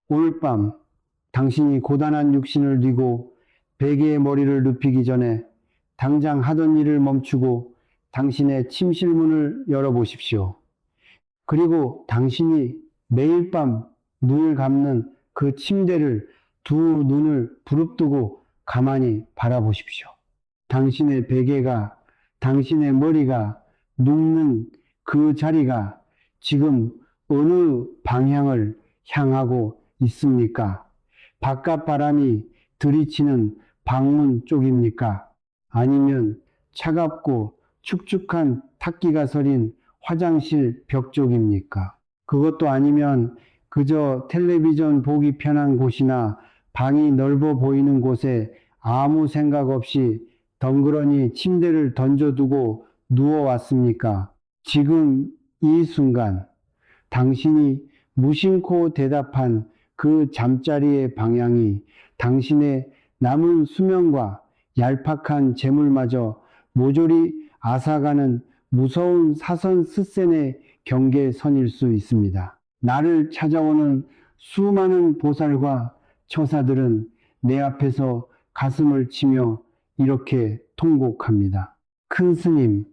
오늘 밤 당신이 고단한 육신을 뉘고 베개의 머리를 눕히기 전에 당장 하던 일을 멈추고 당신의 침실문을 열어보십시오. 그리고 당신이 매일 밤 눈을 감는 그 침대를 두 눈을 부릅뜨고 가만히 바라보십시오. 당신의 베개가, 당신의 머리가 눕는 그 자리가 지금 어느 방향을 향하고 있습니까? 바깥 바람이 들이치는 방문 쪽입니까? 아니면 차갑고 축축한 탁기가 서린 화장실 벽 쪽입니까? 그것도 아니면 그저 텔레비전 보기 편한 곳이나 방이 넓어 보이는 곳에 아무 생각 없이 덩그러니 침대를 던져두고 누워왔습니까? 지금 이 순간 당신이 무심코 대답한 그 잠자리의 방향이 당신의 남은 수면과 얄팍한 재물마저 모조리 앗아가는 무서운 사선 스센의 경계선일 수 있습니다. 나를 찾아오는 수많은 보살과 처사들은 내 앞에서 가슴을 치며 이렇게 통곡합니다. 큰 스님,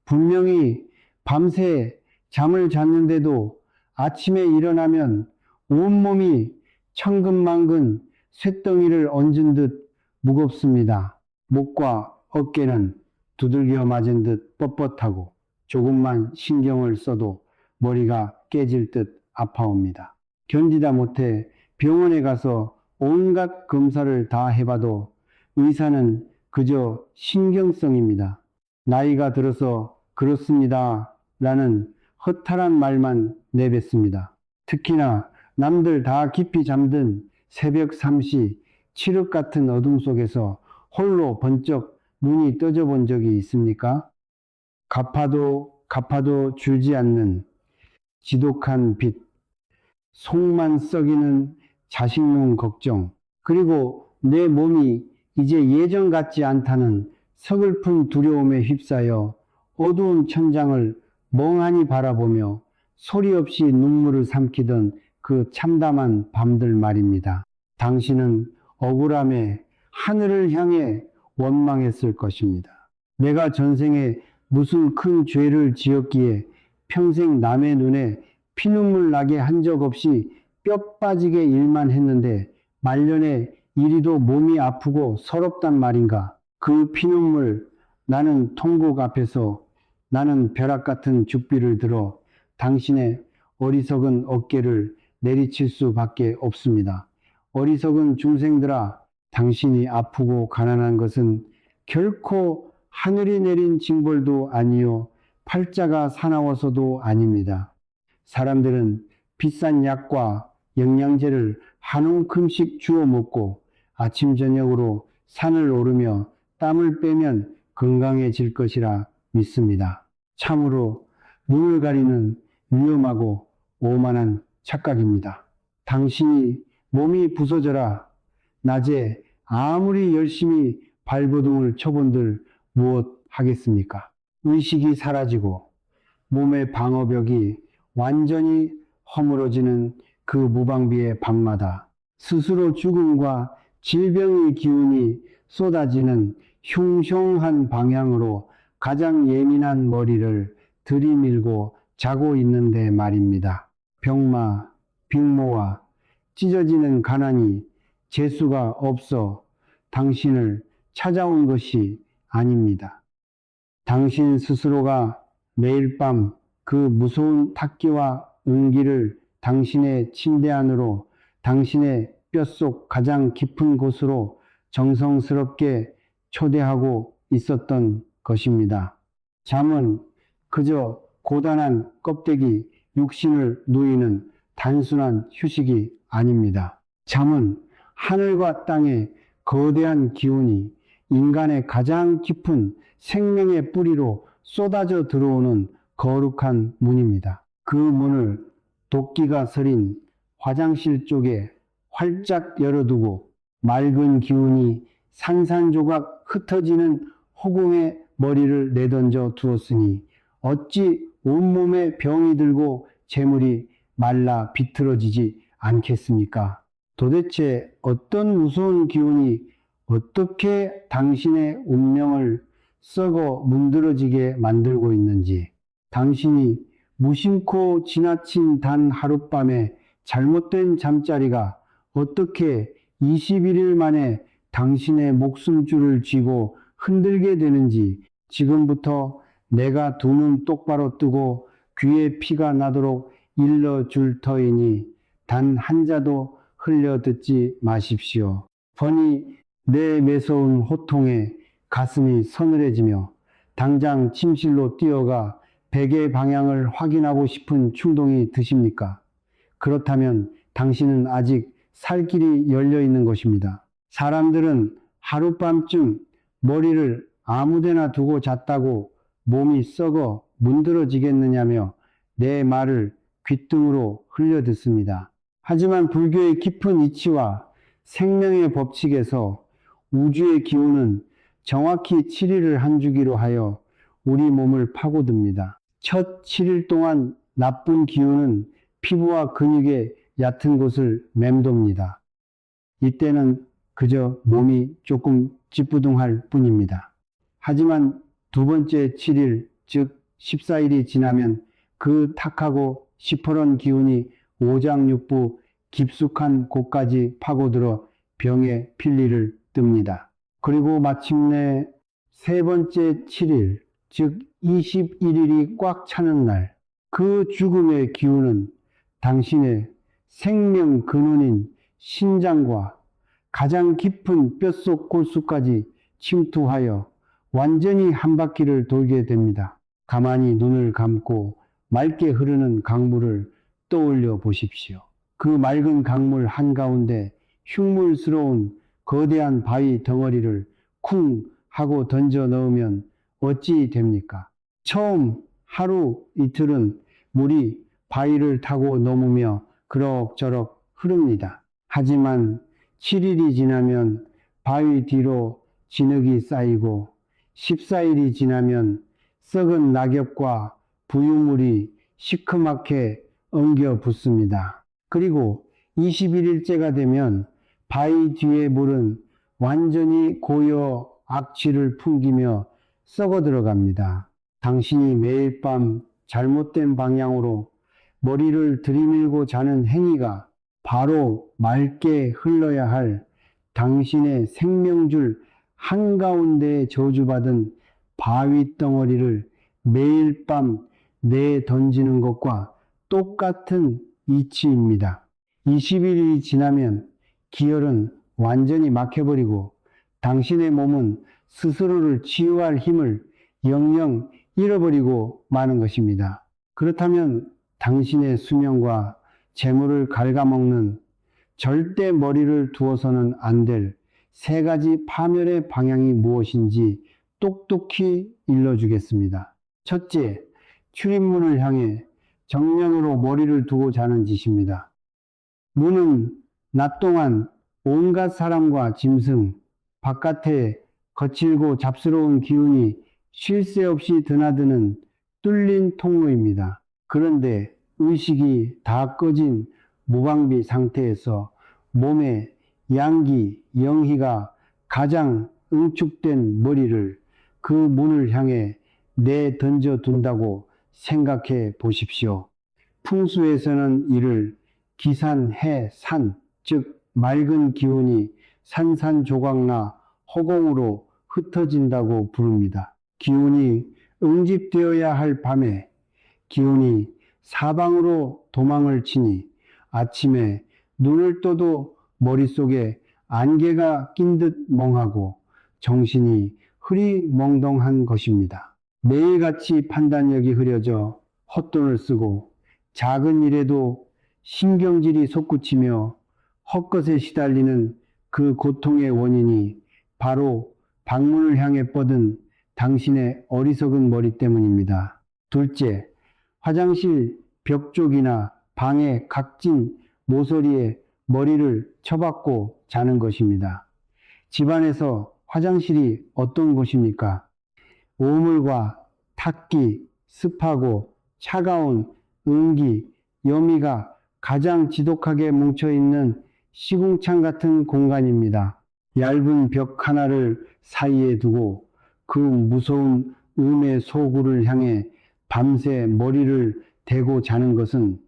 분명히 밤새 잠을 잤는데도 아침에 일어나면 온몸이 천근만근 쇳덩이를 얹은 듯 무겁습니다. 목과 어깨는 두들겨 맞은 듯 뻣뻣하고 조금만 신경을 써도 머리가 깨질 듯 아파옵니다. 견디다 못해 병원에 가서 온갖 검사를 다 해봐도 의사는 그저 신경성입니다. 나이가 들어서 그렇습니다 라는 허탈한 말만 내뱉습니다. 특히나 남들 다 깊이 잠든 새벽 3시 칠흑 같은 어둠 속에서 홀로 번쩍 눈이 떠져 본 적이 있습니까? 갚아도 줄지 않는 지독한 빚, 속만 썩이는 자식놈 걱정, 그리고 내 몸이 이제 예전 같지 않다는 서글픈 두려움에 휩싸여 어두운 천장을 멍하니 바라보며 소리 없이 눈물을 삼키던 그 참담한 밤들 말입니다. 당신은 억울함에 하늘을 향해 원망했을 것입니다. 내가 전생에 무슨 큰 죄를 지었기에 평생 남의 눈에 피눈물 나게 한 적 없이 뼈 빠지게 일만 했는데 말년에 이리도 몸이 아프고 서럽단 말인가. 그 피눈물, 나는 통곡 앞에서 나는 벼락 같은 죽비를 들어 당신의 어리석은 어깨를 내리칠 수밖에 없습니다. 어리석은 중생들아, 당신이 아프고 가난한 것은 결코 하늘이 내린 징벌도 아니요 팔자가 사나워서도 아닙니다. 사람들은 비싼 약과 영양제를 한 움큼씩 주워 먹고 아침 저녁으로 산을 오르며 땀을 빼면 건강해질 것이라 믿습니다. 참으로 눈을 가리는 위험하고 오만한 착각입니다. 당신이 몸이 부서져라 낮에 아무리 열심히 발버둥을 쳐본들 무엇 하겠습니까? 의식이 사라지고 몸의 방어벽이 완전히 허물어지는 그 무방비의 밤마다 스스로 죽음과 질병의 기운이 쏟아지는 흉흉한 방향으로 가장 예민한 머리를 들이밀고 자고 있는데 말입니다. 병마, 빅모와 찢어지는 가난이 재수가 없어 당신을 찾아온 것이 아닙니다. 당신 스스로가 매일 밤 그 무서운 탁기와 은기를 당신의 침대 안으로, 당신의 뼛속 가장 깊은 곳으로 정성스럽게 초대하고 있었던 것입니다. 잠은 그저 고단한 껍데기, 육신을 누이는 단순한 휴식이 아닙니다. 잠은 하늘과 땅의 거대한 기운이 인간의 가장 깊은 생명의 뿌리로 쏟아져 들어오는 거룩한 문입니다. 그 문을 도끼가 서린 화장실 쪽에 활짝 열어두고 맑은 기운이 산산조각 흩어지는 허공에 머리를 내던져 두었으니 어찌 온몸에 병이 들고 재물이 말라 비틀어지지 않겠습니까? 도대체 어떤 무서운 기운이 어떻게 당신의 운명을 썩어 문드러지게 만들고 있는지, 당신이 무심코 지나친 단 하룻밤에 잘못된 잠자리가 어떻게 21일 만에 당신의 목숨줄을 쥐고 흔들게 되는지 지금부터 내가 두 눈 똑바로 뜨고 귀에 피가 나도록 일러줄 터이니 단 한자도 흘려 듣지 마십시오. 보니 내 매서운 호통에 가슴이 서늘해지며 당장 침실로 뛰어가 베개 방향을 확인하고 싶은 충동이 드십니까? 그렇다면 당신은 아직 살 길이 열려 있는 것입니다. 사람들은 하룻밤쯤 머리를 아무데나 두고 잤다고 몸이 썩어 문드러지겠느냐며 내 말을 귓등으로 흘려 듣습니다. 하지만 불교의 깊은 이치와 생명의 법칙에서 우주의 기운은 정확히 7일을 한 주기로 하여 우리 몸을 파고듭니다. 첫 7일 동안 나쁜 기운은 피부와 근육의 얕은 곳을 맴돕니다. 이때는 그저 몸이 조금 찌뿌둥할 뿐입니다. 하지만 두 번째 7일, 즉 14일이 지나면 그 탁하고 시퍼런 기운이 오장육부 깊숙한 곳까지 파고들어 병의 필리를 뜹니다. 그리고 마침내 세 번째 7일, 즉 21일이 꽉 차는 날, 그 죽음의 기운은 당신의 생명 근원인 신장과 가장 깊은 뼛속 골수까지 침투하여 완전히 한 바퀴를 돌게 됩니다. 가만히 눈을 감고 맑게 흐르는 강물을 떠올려 보십시오. 그 맑은 강물 한가운데 흉물스러운 거대한 바위 덩어리를 쿵 하고 던져 넣으면 어찌 됩니까? 처음 하루 이틀은 물이 바위를 타고 넘으며 그럭저럭 흐릅니다. 하지만 7일이 지나면 바위 뒤로 진흙이 쌓이고 14일이 지나면 썩은 낙엽과 부유물이 시커멓게 엉겨 붙습니다. 그리고 21일째가 되면 바위 뒤의 물은 완전히 고여 악취를 풍기며 썩어 들어갑니다. 당신이 매일 밤 잘못된 방향으로 머리를 들이밀고 자는 행위가 바로 맑게 흘러야 할 당신의 생명줄 한가운데에 저주받은 바위 덩어리를 매일 밤 내던지는 것과 똑같은 이치입니다. 21일이 지나면 기혈은 완전히 막혀버리고 당신의 몸은 스스로를 치유할 힘을 영영 잃어버리고 마는 것입니다. 그렇다면 당신의 수명과 재물을 갉아먹는 절대 머리를 두어서는 안 될 세 가지 파멸의 방향이 무엇인지 똑똑히 일러주겠습니다. 첫째, 출입문을 향해 정면으로 머리를 두고 자는 짓입니다. 문은 낮 동안 온갖 사람과 짐승, 바깥에 거칠고 잡스러운 기운이 쉴 새 없이 드나드는 뚫린 통로입니다. 그런데 의식이 다 꺼진 무방비 상태에서 몸에 양기, 영희가 가장 응축된 머리를 그 문을 향해 내던져 둔다고 생각해 보십시오. 풍수에서는 이를 기산해산, 즉 맑은 기운이 산산조각나 허공으로 흩어진다고 부릅니다. 기운이 응집되어야 할 밤에 기운이 사방으로 도망을 치니 아침에 눈을 떠도 머릿속에 안개가 낀 듯 멍하고 정신이 흐리멍덩한 것입니다. 매일같이 판단력이 흐려져 헛돈을 쓰고 작은 일에도 신경질이 솟구치며 헛것에 시달리는 그 고통의 원인이 바로 방문을 향해 뻗은 당신의 어리석은 머리 때문입니다. 둘째, 화장실 벽 쪽이나 방의 각진 모서리에 머리를 쳐박고 자는 것입니다. 집안에서 화장실이 어떤 곳입니까? 오물과 탁기, 습하고 차가운 응기, 여미가 가장 지독하게 뭉쳐있는 시궁창 같은 공간입니다. 얇은 벽 하나를 사이에 두고 그 무서운 음의 소굴을 향해 밤새 머리를 대고 자는 것은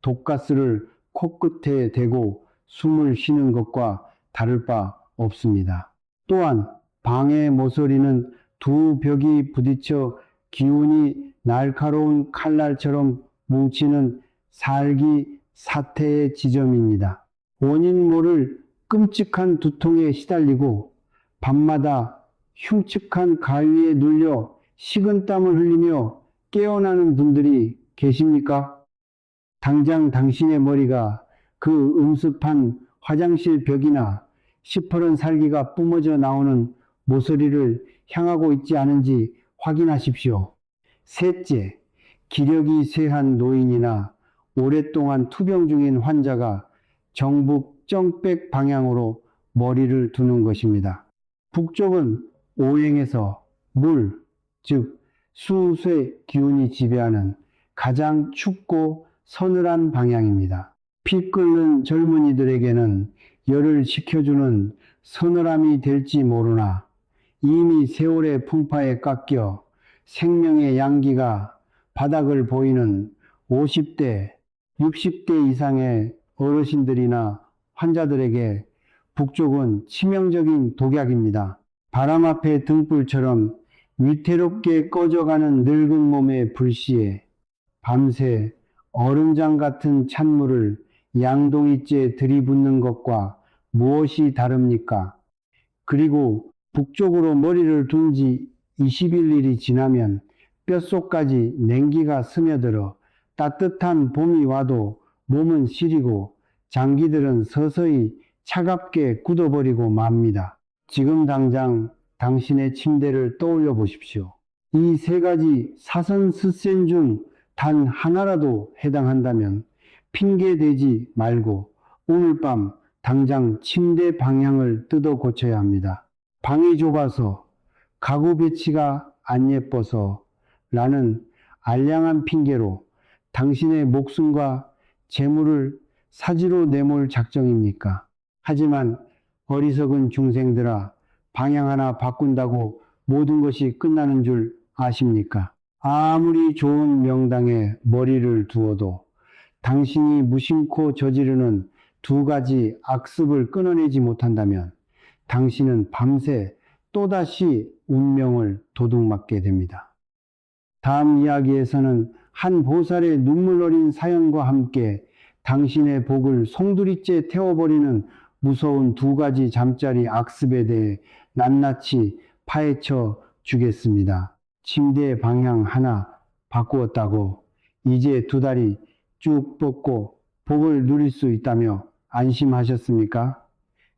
독가스를 코끝에 대고 숨을 쉬는 것과 다를 바 없습니다. 또한 방의 모서리는 두 벽이 부딪혀 기운이 날카로운 칼날처럼 뭉치는 살기 사태의 지점입니다. 원인 모를 끔찍한 두통에 시달리고 밤마다 흉측한 가위에 눌려 식은땀을 흘리며 깨어나는 분들이 계십니까? 당장 당신의 머리가 그 음습한 화장실 벽이나 시퍼런 살기가 뿜어져 나오는 모서리를 향하고 있지 않은지 확인하십시오. 셋째, 기력이 쇠한 노인이나 오랫동안 투병 중인 환자가 정북 정백 방향으로 머리를 두는 것입니다. 북쪽은 오행에서 물, 즉 수수의 기운이 지배하는 가장 춥고 서늘한 방향입니다. 피 끓는 젊은이들에게는 열을 식혀주는 서늘함이 될지 모르나 이미 세월의 풍파에 깎여 생명의 양기가 바닥을 보이는 50대, 60대 이상의 어르신들이나 환자들에게 북쪽은 치명적인 독약입니다. 바람 앞의 등불처럼 위태롭게 꺼져가는 늙은 몸의 불씨에 밤새 얼음장 같은 찬물을 양동이째 들이붓는 것과 무엇이 다릅니까? 그리고 북쪽으로 머리를 둔 지 21일이 지나면 뼛속까지 냉기가 스며들어 따뜻한 봄이 와도 몸은 시리고 장기들은 서서히 차갑게 굳어버리고 맙니다. 지금 당장 당신의 침대를 떠올려 보십시오. 이 세 가지 사선스센 중 단 하나라도 해당한다면 핑계대지 말고 오늘 밤 당장 침대 방향을 뜯어 고쳐야 합니다. 방이 좁아서, 가구 배치가 안 예뻐서 라는 알량한 핑계로 당신의 목숨과 재물을 사지로 내몰 작정입니까? 하지만 어리석은 중생들아, 방향 하나 바꾼다고 모든 것이 끝나는 줄 아십니까? 아무리 좋은 명당에 머리를 두어도 당신이 무심코 저지르는 두 가지 악습을 끊어내지 못한다면 당신은 밤새 또다시 운명을 도둑맞게 됩니다. 다음 이야기에서는 한 보살의 눈물 어린 사연과 함께 당신의 복을 송두리째 태워버리는 무서운 두 가지 잠자리 악습에 대해 낱낱이 파헤쳐 주겠습니다. 침대 방향 하나 바꾸었다고 이제 두 다리 쭉 뻗고 복을 누릴 수 있다며 안심하셨습니까?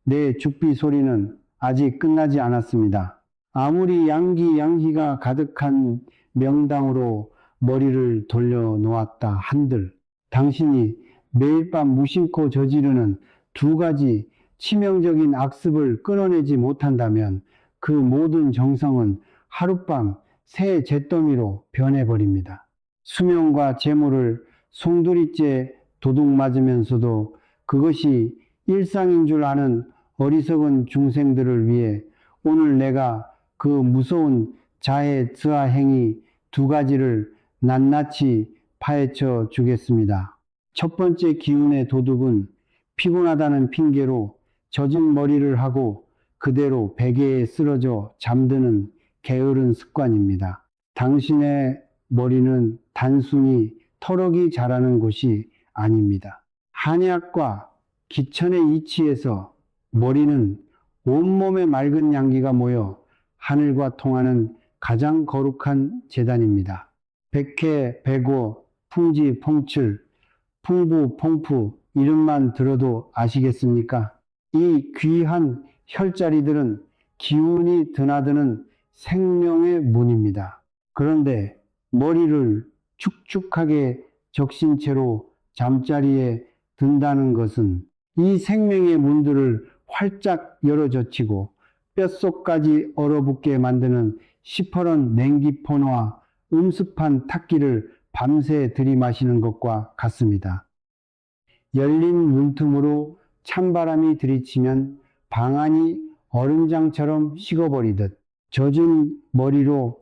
내 죽비 소리는 아직 끝나지 않았습니다. 아무리 양기양희가 가득한 명당으로 머리를 돌려놓았다 한들 당신이 매일 밤 무심코 저지르는 두 가지 치명적인 악습을 끊어내지 못한다면 그 모든 정성은 하룻밤 새 잿더미로 변해버립니다. 수명과 재물을 송두리째 도둑맞으면서도 그것이 일상인 줄 아는 어리석은 중생들을 위해 오늘 내가 그 무서운 자해 드하 행위 두 가지를 낱낱이 파헤쳐 주겠습니다. 첫 번째 기운의 도둑은 피곤하다는 핑계로 젖은 머리를 하고 그대로 베개에 쓰러져 잠드는 게으른 습관입니다. 당신의 머리는 단순히 터럭이 자라는 곳이 아닙니다. 한약과 기천의 이치에서 머리는 온몸에 맑은 양기가 모여 하늘과 통하는 가장 거룩한 재단입니다. 백해, 백오, 풍지, 풍출, 풍부, 풍푸 이름만 들어도 아시겠습니까? 이 귀한 혈자리들은 기운이 드나드는 생명의 문입니다. 그런데 머리를 축축하게 적신 채로 잠자리에 든다는 것은 이 생명의 문들을 활짝 열어젖히고 뼛속까지 얼어붙게 만드는 시퍼런 냉기포너와 음습한 탁기를 밤새 들이마시는 것과 같습니다. 열린 문틈으로 찬바람이 들이치면 방안이 얼음장처럼 식어버리듯 젖은 머리로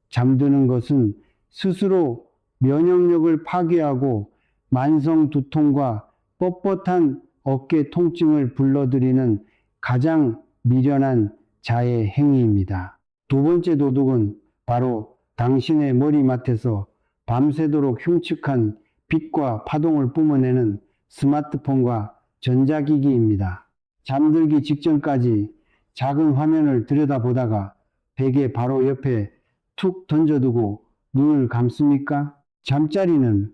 잠드는 것은 스스로 면역력을 파괴하고 만성 두통과 뻣뻣한 어깨 통증을 불러들이는 가장 미련한 자의 행위입니다. 두 번째 도둑은 바로 당신의 머리맡에서 밤새도록 흉측한 빛과 파동을 뿜어내는 스마트폰과 전자기기입니다. 잠들기 직전까지 작은 화면을 들여다보다가 베개 바로 옆에 툭 던져두고 눈을 감습니까? 잠자리는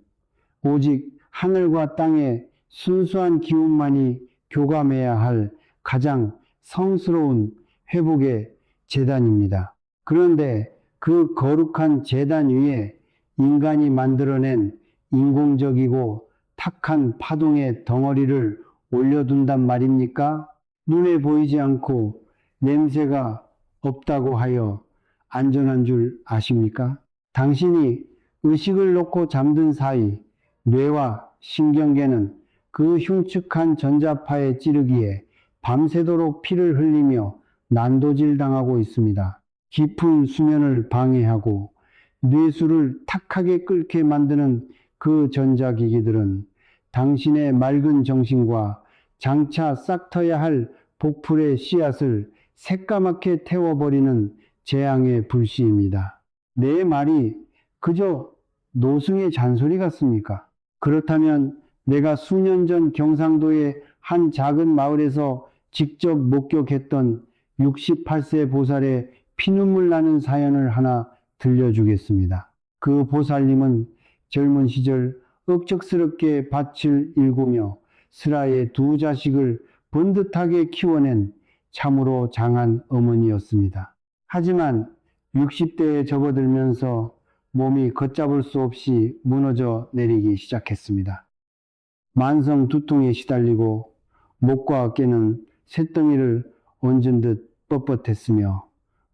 오직 하늘과 땅의 순수한 기운만이 교감해야 할 가장 성스러운 회복의 재단입니다. 그런데 그 거룩한 재단 위에 인간이 만들어낸 인공적이고 탁한 파동의 덩어리를 올려둔단 말입니까? 눈에 보이지 않고 냄새가 없다고 하여 안전한 줄 아십니까? 당신이 의식을 놓고 잠든 사이 뇌와 신경계는 그 흉측한 전자파의 찌르기에 밤새도록 피를 흘리며 난도질 당하고 있습니다. 깊은 수면을 방해하고 뇌수를 탁하게 끓게 만드는 그 전자기기들은 당신의 맑은 정신과 장차 싹터야 할 복풀의 씨앗을 새까맣게 태워버리는 재앙의 불씨입니다. 내 말이 그저 노승의 잔소리 같습니까? 그렇다면 내가 수년 전 경상도의 한 작은 마을에서 직접 목격했던 68세 보살의 피눈물 나는 사연을 하나 들려주겠습니다. 그 보살님은 젊은 시절 억척스럽게 밭을 일구며 슬하에 두 자식을 번듯하게 키워낸 참으로 장한 어머니였습니다. 하지만 60대에 접어들면서 몸이 걷잡을 수 없이 무너져 내리기 시작했습니다. 만성 두통에 시달리고 목과 어깨는 쇳덩이를 얹은 듯 뻣뻣했으며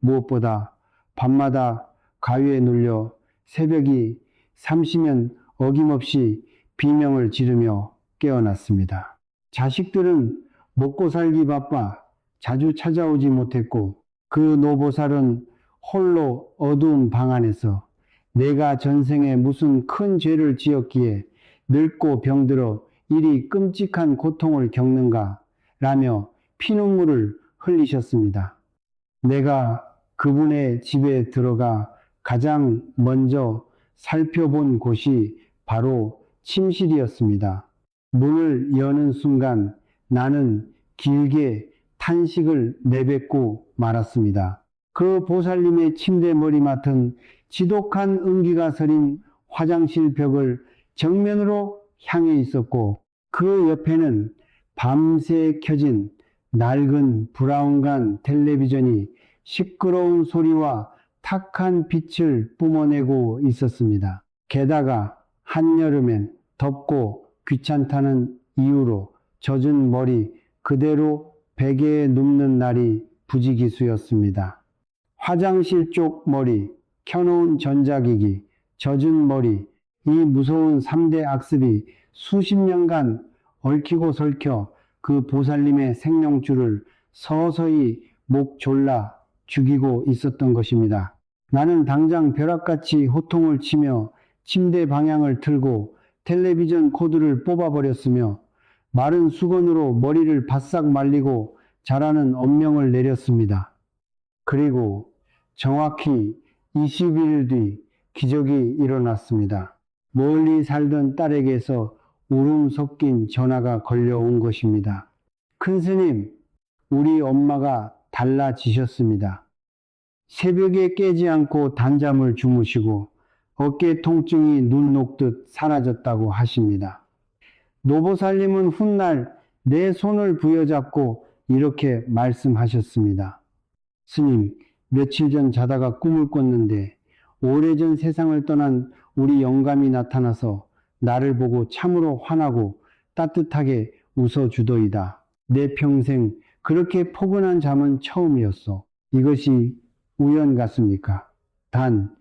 무엇보다 밤마다 가위에 눌려 새벽이 삼시면 어김없이 비명을 지르며 깨어났습니다. 자식들은 먹고 살기 바빠 자주 찾아오지 못했고 그 노보살은 홀로 어두운 방 안에서 내가 전생에 무슨 큰 죄를 지었기에 늙고 병들어 이리 끔찍한 고통을 겪는가 라며 피눈물을 흘리셨습니다. 내가 그분의 집에 들어가 가장 먼저 살펴본 곳이 바로 침실이었습니다. 문을 여는 순간 나는 길게 탄식을 내뱉고 말았습니다. 그 보살님의 침대 머리맡은 지독한 은기가 서린 화장실 벽을 정면으로 향해 있었고 그 옆에는 밤새 켜진 낡은 브라운관 텔레비전이 시끄러운 소리와 탁한 빛을 뿜어내고 있었습니다. 게다가 한여름엔 덥고 귀찮다는 이유로 젖은 머리 그대로 베개에 눕는 날이 부지기수였습니다. 화장실 쪽 머리, 켜놓은 전자기기, 젖은 머리, 이 무서운 3대 악습이 수십 년간 얽히고 설켜 그 보살님의 생명줄을 서서히 목 졸라 죽이고 있었던 것입니다. 나는 당장 벼락같이 호통을 치며 침대 방향을 틀고 텔레비전 코드를 뽑아버렸으며 마른 수건으로 머리를 바싹 말리고 자라는 엄명을 내렸습니다. 그리고 정확히 21일 뒤 기적이 일어났습니다. 멀리 살던 딸에게서 울음 섞인 전화가 걸려온 것입니다. 큰스님, 우리 엄마가 달라지셨습니다. 새벽에 깨지 않고 단잠을 주무시고 어깨 통증이 눈 녹듯 사라졌다고 하십니다. 노보살님은 훗날 내 손을 부여잡고 이렇게 말씀하셨습니다. 스님, 며칠 전 자다가 꿈을 꿨는데 오래전 세상을 떠난 우리 영감이 나타나서 나를 보고 참으로 환하고 따뜻하게 웃어주더이다. 내 평생 그렇게 포근한 잠은 처음이었어. 이것이 우연 같습니까? 단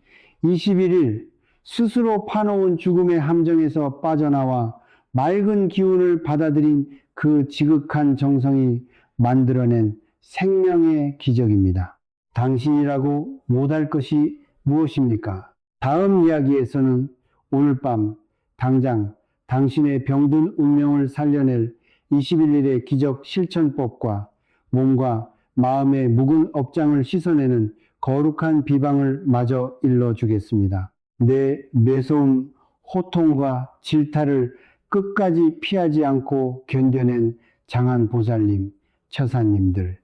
21일 스스로 파놓은 죽음의 함정에서 빠져나와 맑은 기운을 받아들인 그 지극한 정성이 만들어낸 생명의 기적입니다. 당신이라고 못할 것이 무엇입니까? 다음 이야기에서는 오늘 밤 당장 당신의 병든 운명을 살려낼 21일의 기적 실천법과 몸과 마음의 묵은 업장을 씻어내는 거룩한 비방을 마저 일러주겠습니다. 내 매서운 호통과 질타를 끝까지 피하지 않고 견뎌낸 장한보살님, 처사님들,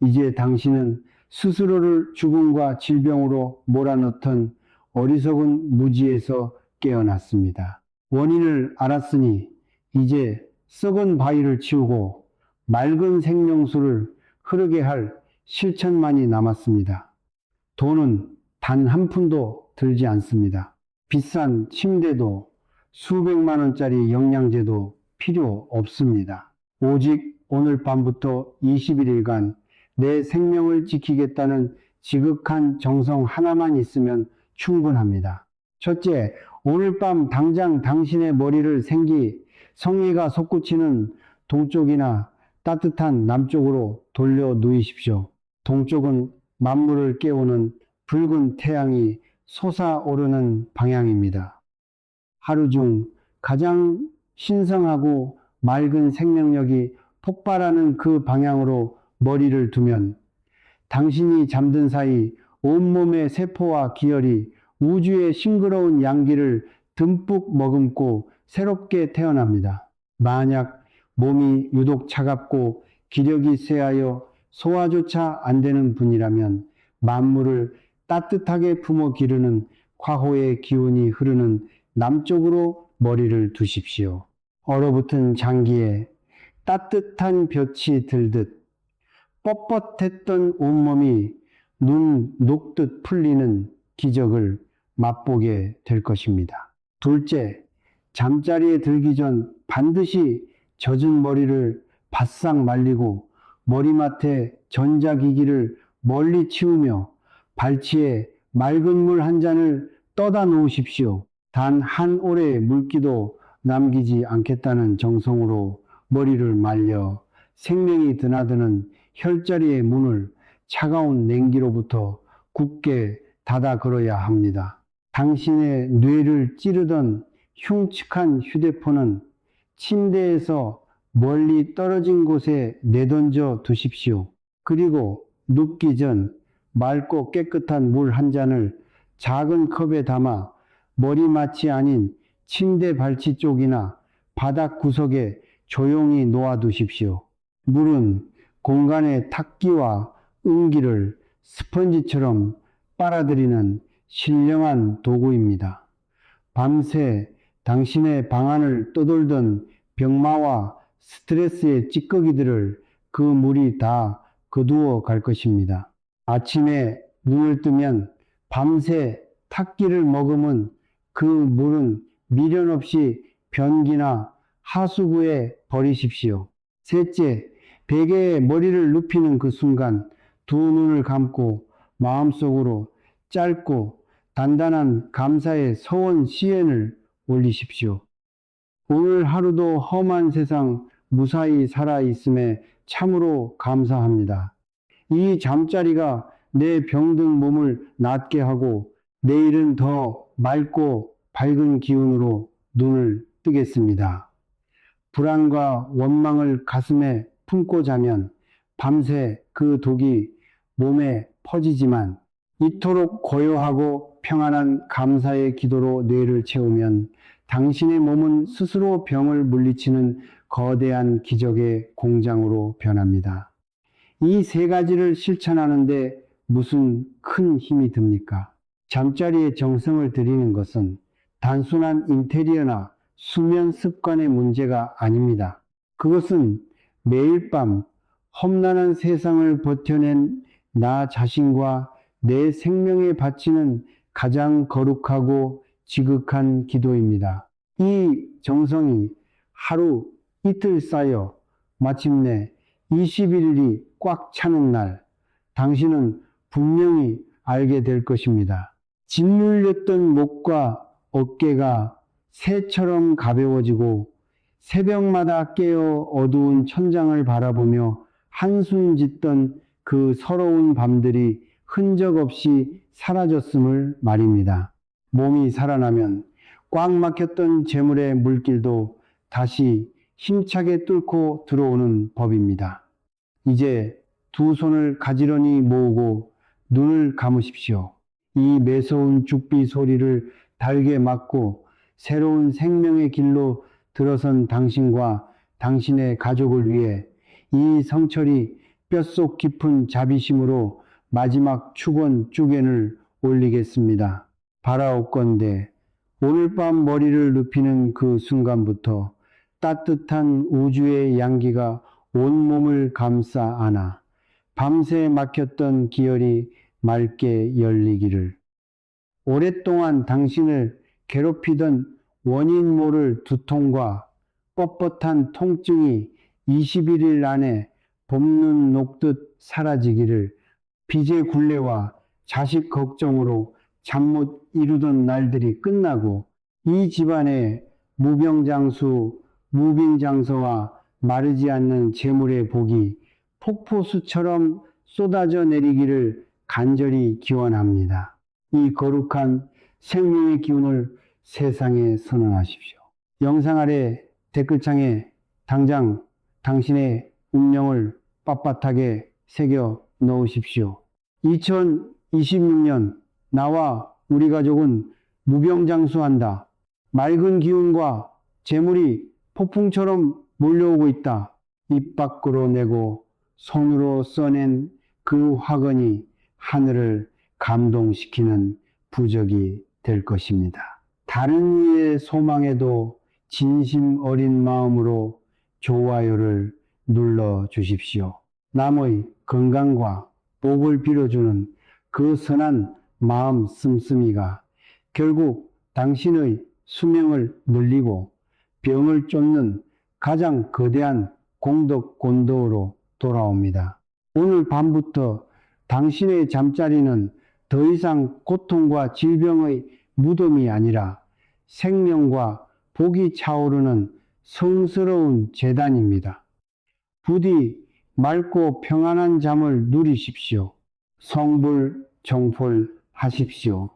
이제 당신은 스스로를 죽음과 질병으로 몰아넣던 어리석은 무지에서 깨어났습니다. 원인을 알았으니 이제 썩은 바위를 치우고 맑은 생명수를 흐르게 할 실천만이 남았습니다. 돈은 단 한 푼도 들지 않습니다. 비싼 침대도 수백만 원짜리 영양제도 필요 없습니다. 오직 오늘 밤부터 21일간 내 생명을 지키겠다는 지극한 정성 하나만 있으면 충분합니다. 첫째, 오늘 밤 당장 당신의 머리를 성의가 솟구치는 동쪽이나 따뜻한 남쪽으로 돌려 누이십시오. 동쪽은 만물을 깨우는 붉은 태양이 솟아오르는 방향입니다. 하루 중 가장 신성하고 맑은 생명력이 폭발하는 그 방향으로 머리를 두면 당신이 잠든 사이 온몸의 세포와 기혈이 우주의 싱그러운 양기를 듬뿍 머금고 새롭게 태어납니다. 만약 몸이 유독 차갑고 기력이 쇠하여 소화조차 안 되는 분이라면 만물을 따뜻하게 품어 기르는 화호의 기운이 흐르는 남쪽으로 머리를 두십시오. 얼어붙은 장기에 따뜻한 볕이 들듯 뻣뻣했던 온몸이 눈 녹듯 풀리는 기적을 맛보게 될 것입니다. 둘째, 잠자리에 들기 전 반드시 젖은 머리를 바싹 말리고 머리맡에 전자기기를 멀리 치우며 발치에 맑은 물 한 잔을 떠다 놓으십시오. 단 한 올의 물기도 남기지 않겠다는 정성으로 머리를 말려 생명이 드나드는 혈자리의 문을 차가운 냉기로부터 굳게 닫아 걸어야 합니다. 당신의 뇌를 찌르던 흉측한 휴대폰은 침대에서 멀리 떨어진 곳에 내던져 두십시오. 그리고 눕기 전 맑고 깨끗한 물 한 잔을 작은 컵에 담아 머리맡이 아닌 침대 발치 쪽이나 바닥 구석에 조용히 놓아두십시오. 물은 공간의 탁기와 음기를 스펀지처럼 빨아들이는 신령한 도구입니다. 밤새 당신의 방안을 떠돌던 병마와 스트레스의 찌꺼기들을 그 물이 다 거두어 갈 것입니다. 아침에 눈을 뜨면 밤새 탁기를 머금은 그 물은 미련 없이 변기나 하수구에 버리십시오. 셋째, 베개에 머리를 눕히는 그 순간 두 눈을 감고 마음속으로 짧고 단단한 감사의 서원 시엔을 올리십시오. 오늘 하루도 험한 세상 무사히 살아있음에 참으로 감사합니다. 이 잠자리가 내 병든 몸을 낫게 하고 내일은 더 맑고 밝은 기운으로 눈을 뜨겠습니다. 불안과 원망을 가슴에 품고 자면 밤새 그 독이 몸에 퍼지지만 이토록 고요하고 평안한 감사의 기도로 뇌를 채우면 당신의 몸은 스스로 병을 물리치는 거대한 기적의 공장으로 변합니다. 이 세 가지를 실천하는데 무슨 큰 힘이 듭니까? 잠자리에 정성을 들이는 것은 단순한 인테리어나 수면 습관의 문제가 아닙니다. 그것은 매일 밤 험난한 세상을 버텨낸 나 자신과 내 생명에 바치는 가장 거룩하고 지극한 기도입니다. 이 정성이 하루 이틀 쌓여 마침내 21일이 꽉 차는 날, 당신은 분명히 알게 될 것입니다. 짓눌렸던 목과 어깨가 새처럼 가벼워지고 새벽마다 깨어 어두운 천장을 바라보며 한숨 짓던 그 서러운 밤들이 흔적 없이 사라졌음을 말입니다. 몸이 살아나면 꽉 막혔던 재물의 물길도 다시 힘차게 뚫고 들어오는 법입니다. 이제 두 손을 가지런히 모으고 눈을 감으십시오. 이 매서운 죽비 소리를 달게 막고 새로운 생명의 길로 들어선 당신과 당신의 가족을 위해 이 성철이 뼛속 깊은 자비심으로 마지막 축원祝願을 올리겠습니다. 바라옵건대 오늘 밤 머리를 눕히는 그 순간부터 따뜻한 우주의 양기가 온몸을 감싸 안아 밤새 막혔던 기혈이 맑게 열리기를. 오랫동안 당신을 괴롭히던 원인 모를 두통과 뻣뻣한 통증이 21일 안에 봄눈 녹듯 사라지기를. 빚의 굴레와 자식 걱정으로 잠 못 이루던 날들이 끝나고 이 집안의 무병장수, 무빈장서와 마르지 않는 재물의 복이 폭포수처럼 쏟아져 내리기를 간절히 기원합니다. 이 거룩한 생명의 기운을 세상에 선언하십시오. 영상 아래 댓글창에 당장 당신의 운명을 빳빳하게 새겨 넣으십시오. 2026년 나와 우리 가족은 무병장수한다. 맑은 기운과 재물이 폭풍처럼 몰려오고 있다. 입 밖으로 내고 손으로 써낸 그 화건이 하늘을 감동시키는 부적이 될 것입니다. 다른 이의 소망에도 진심 어린 마음으로 좋아요를 눌러 주십시오. 남의 건강과 복을 빌어주는 그 선한 마음 씀씀이가 결국 당신의 수명을 늘리고 병을 쫓는 가장 거대한 공덕 권도로 돌아옵니다. 오늘 밤부터 당신의 잠자리는 더 이상 고통과 질병의 무덤이 아니라 생명과 복이 차오르는 성스러운 제단입니다. 부디 맑고 평안한 잠을 누리십시오. 성불 정폴하십시오.